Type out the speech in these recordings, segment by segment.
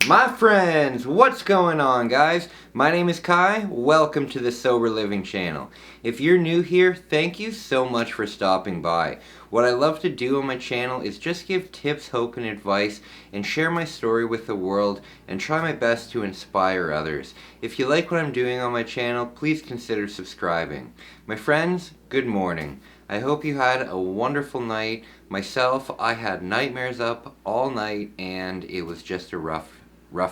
My friends, what's going on, guys? My name is Kai. Welcome to the Sober Living channel. If you're new here, thank you so much for stopping by. What I love to do on my channel is just give tips, hope, and advice and share my story with the world and try my best to inspire others. If you like what I'm doing on my channel, please consider subscribing. My friends, good morning. I hope you had a wonderful night. Myself, I had nightmares up all night and it was just a rough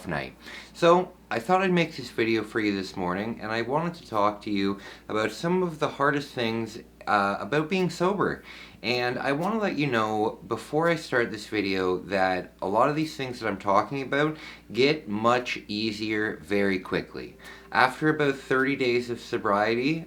night. So I thought I'd make this video for you this morning, and I wanted to talk to you about some of the hardest things about being sober. And I want to let you know before I start this video that a lot of these things that I'm talking about get much easier very quickly. After about 30 days of sobriety,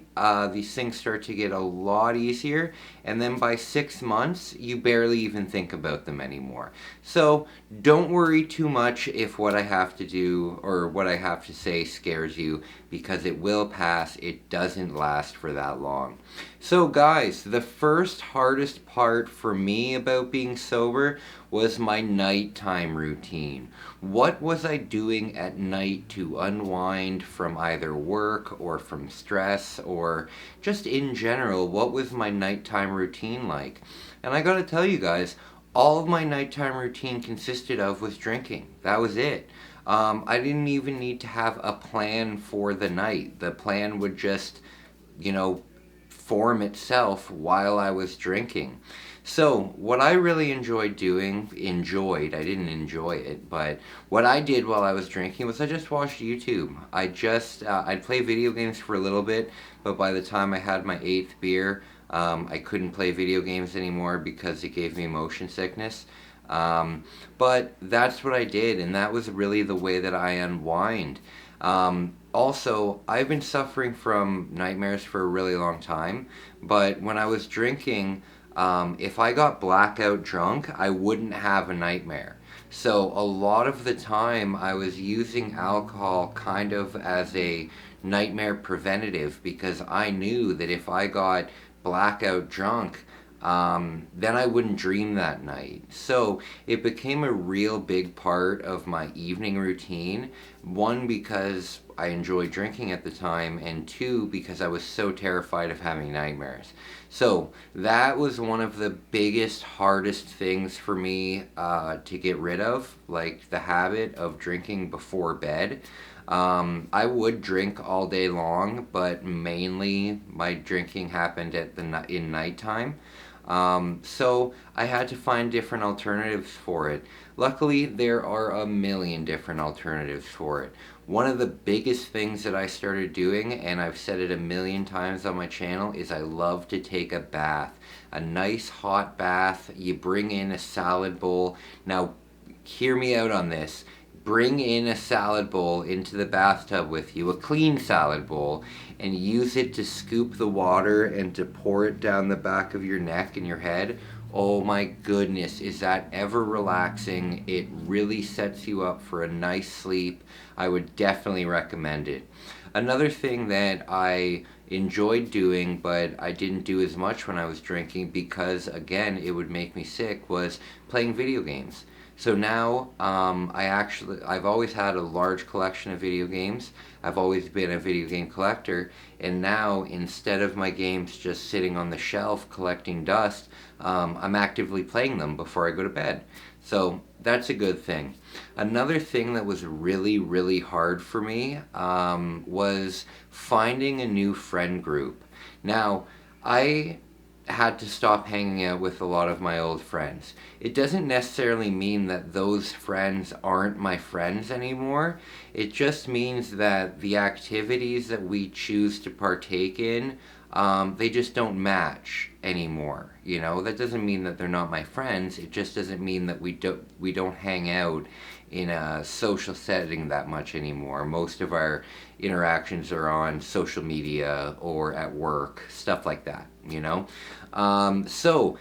these things start to get a lot easier, and then by 6 months, you barely even think about them anymore. So don't worry too much if what I have to do or what I have to say scares you, because it will pass. It doesn't last for that long. So guys, the first hardest part for me about being sober was my nighttime routine. What was I doing at night to unwind from either work or from stress or just in general? What was my nighttime routine like? And I gotta tell you guys, all of my nighttime routine consisted of was drinking. That was it. I didn't even need to have a plan for the night. The plan would just, form itself while I was drinking. So what I really I didn't enjoy it, but what I did while I was drinking was I just watched YouTube. I'd play video games for a little bit, but by the time I had my 8th beer, I couldn't play video games anymore because it gave me motion sickness. But that's what I did, and that was really the way that I unwind. Also, I've been suffering from nightmares for a really long time, but when I was drinking, if I got blackout drunk, I wouldn't have a nightmare. So a lot of the time I was using alcohol kind of as a nightmare preventative, because I knew that if I got blackout drunk, then I wouldn't dream that night. So it became a real big part of my evening routine. One, because I enjoyed drinking at the time, and two, because I was so terrified of having nightmares. So that was one of the biggest, hardest things for me to get rid of, like the habit of drinking before bed. I would drink all day long, but mainly my drinking happened in nighttime. So I had to find different alternatives for it. Luckily, there are a million different alternatives for it. One of the biggest things that I started doing, and I've said it a million times on my channel, is I love to take a bath. A nice hot bath. You bring in a salad bowl. Now, hear me out on this. Bring in a salad bowl into the bathtub with you, a clean salad bowl, and use it to scoop the water and to pour it down the back of your neck and your head. Oh my goodness, is that ever relaxing? It really sets you up for a nice sleep. I would definitely recommend it. Another thing that I enjoyed doing, but I didn't do as much when I was drinking because, again, it would make me sick, was playing video games. So now, I've always had a large collection of video games. I've always been a video game collector, and now, instead of my games just sitting on the shelf collecting dust, I'm actively playing them before I go to bed. So that's a good thing. Another thing that was really, really hard for me was finding a new friend group. Now, I had to stop hanging out with a lot of my old friends. It doesn't necessarily mean that those friends aren't my friends anymore. It just means that the activities that we choose to partake in, they just don't match anymore. That doesn't mean that they're not my friends. It just doesn't mean that we don't hang out in a social setting that much anymore. Most of our interactions are on social media or at work, stuff like that, So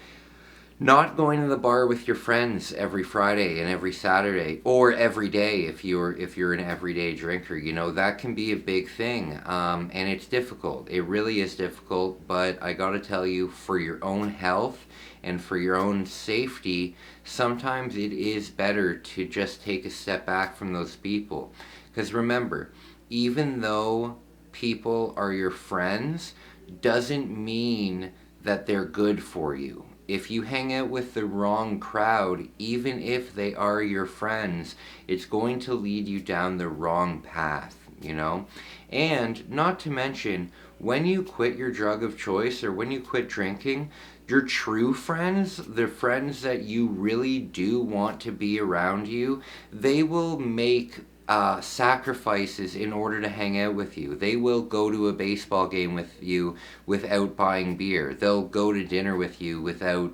Not going to the bar with your friends every Friday and every Saturday, or every day if you're an everyday drinker. That can be a big thing, and it's difficult. It really is difficult. But I gotta tell you, for your own health and for your own safety, sometimes it is better to just take a step back from those people. Because remember, even though people are your friends, doesn't mean that they're good for you. If you hang out with the wrong crowd, even if they are your friends, it's going to lead you down the wrong path. And not to mention, when you quit your drug of choice or when you quit drinking, your true friends, the friends that you really do want to be around you, they will make sacrifices in order to hang out with you. They will go to a baseball game with you without buying beer. They'll go to dinner with you without,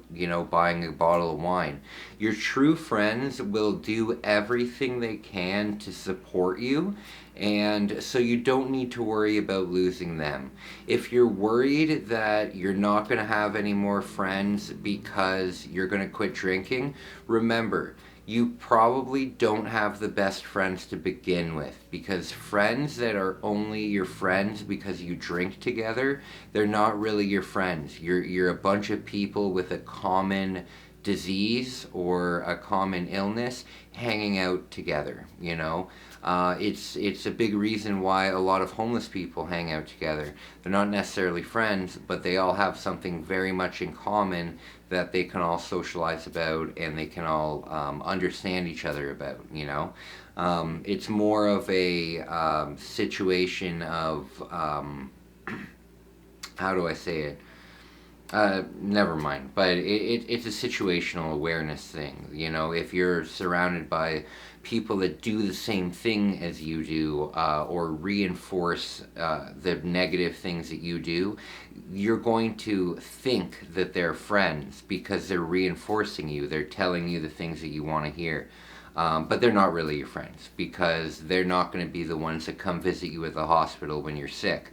buying a bottle of wine. Your true friends will do everything they can to support you, and so you don't need to worry about losing them. If you're worried that you're not going to have any more friends because you're going to quit drinking, remember, you probably don't have the best friends to begin with, because friends that are only your friends because you drink together, they're not really your friends. You're a bunch of people with a common disease or a common illness hanging out together. It's a big reason why a lot of homeless people hang out together. They're not necessarily friends, but they all have something very much in common that they can all socialize about, and they can all understand each other about. It's more of a situation of how do I say it? Never mind. But it's a situational awareness thing. If you're surrounded by people that do the same thing as you do, or reinforce the negative things that you do, you're going to think that they're friends because they're reinforcing you. They're telling you the things that you want to hear. But they're not really your friends, because they're not going to be the ones that come visit you at the hospital when you're sick.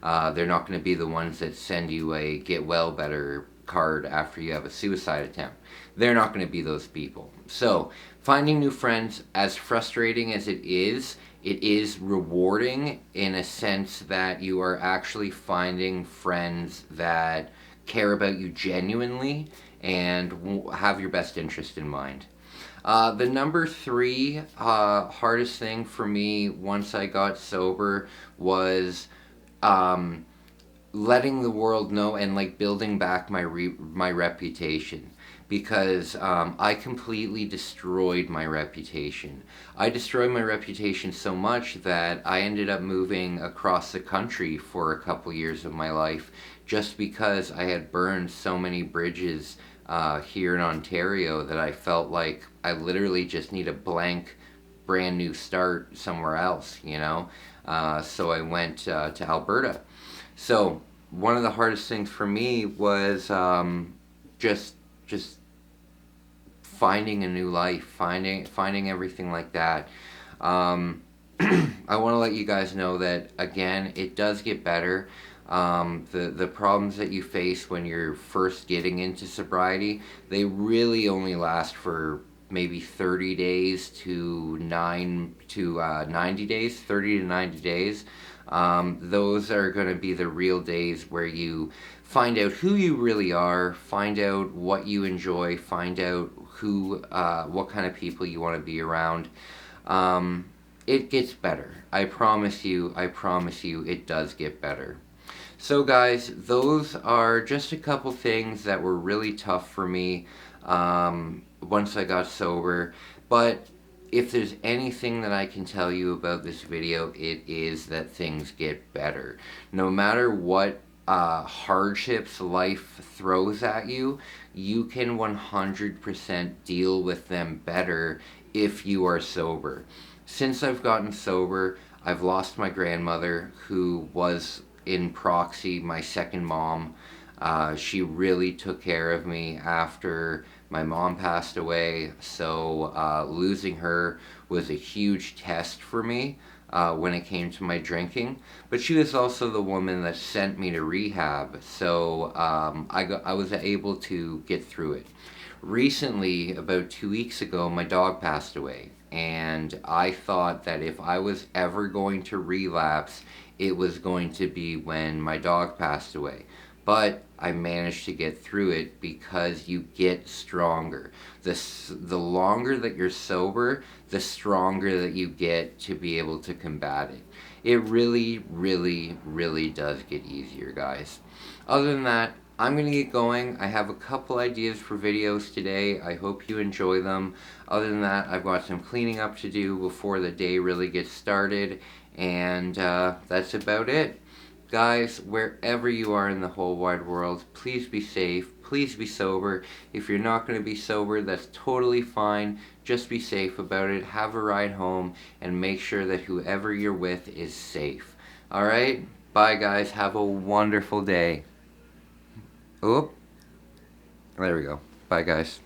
They're not going to be the ones that send you a get well better card after you have a suicide attempt. They're not going to be those people. So, finding new friends, as frustrating as it is rewarding in a sense that you are actually finding friends that care about you genuinely and have your best interest in mind. The number 3 hardest thing for me once I got sober was letting the world know and building back my reputation, because I completely destroyed my reputation. I destroyed my reputation so much that I ended up moving across the country for a couple years of my life, just because I had burned so many bridges here in Ontario that I felt like I literally just need a blank brand new start somewhere else. So I went to Alberta. So one of the hardest things for me was just finding a new life, finding everything like that. I want to let you guys know that, again, it does get better. The problems that you face when you're first getting into sobriety, they really only last for maybe 30 days to 90 days, 30 to 90 days. Those are going to be the real days where you find out who you really are, find out what you enjoy, find out what kind of people you want to be around. It gets better. I promise you, it does get better. So guys, those are just a couple things that were really tough for me once I got sober. But if there's anything that I can tell you about this video, it is that things get better. No matter what hardships life throws at you, you can 100% deal with them better if you are sober. Since I've gotten sober, I've lost my grandmother, who was in proxy my second mom. She really took care of me after my mom passed away, so losing her was a huge test for me. when it came to my drinking, but she was also the woman that sent me to rehab, so I was able to get through it. Recently, about 2 weeks ago, my dog passed away, and I thought that if I was ever going to relapse, it was going to be when my dog passed away. But I managed to get through it because you get stronger. The longer that you're sober, the stronger that you get to be able to combat it. It really, really, really does get easier, guys. Other than that, I'm going to get going. I have a couple ideas for videos today. I hope you enjoy them. Other than that, I've got some cleaning up to do before the day really gets started. And that's about it. Guys, wherever you are in the whole wide world, please be safe. Please be sober. If you're not going to be sober, that's totally fine. Just be safe about it. Have a ride home and make sure that whoever you're with is safe. Alright? Bye, guys. Have a wonderful day. Oh, there we go. Bye, guys.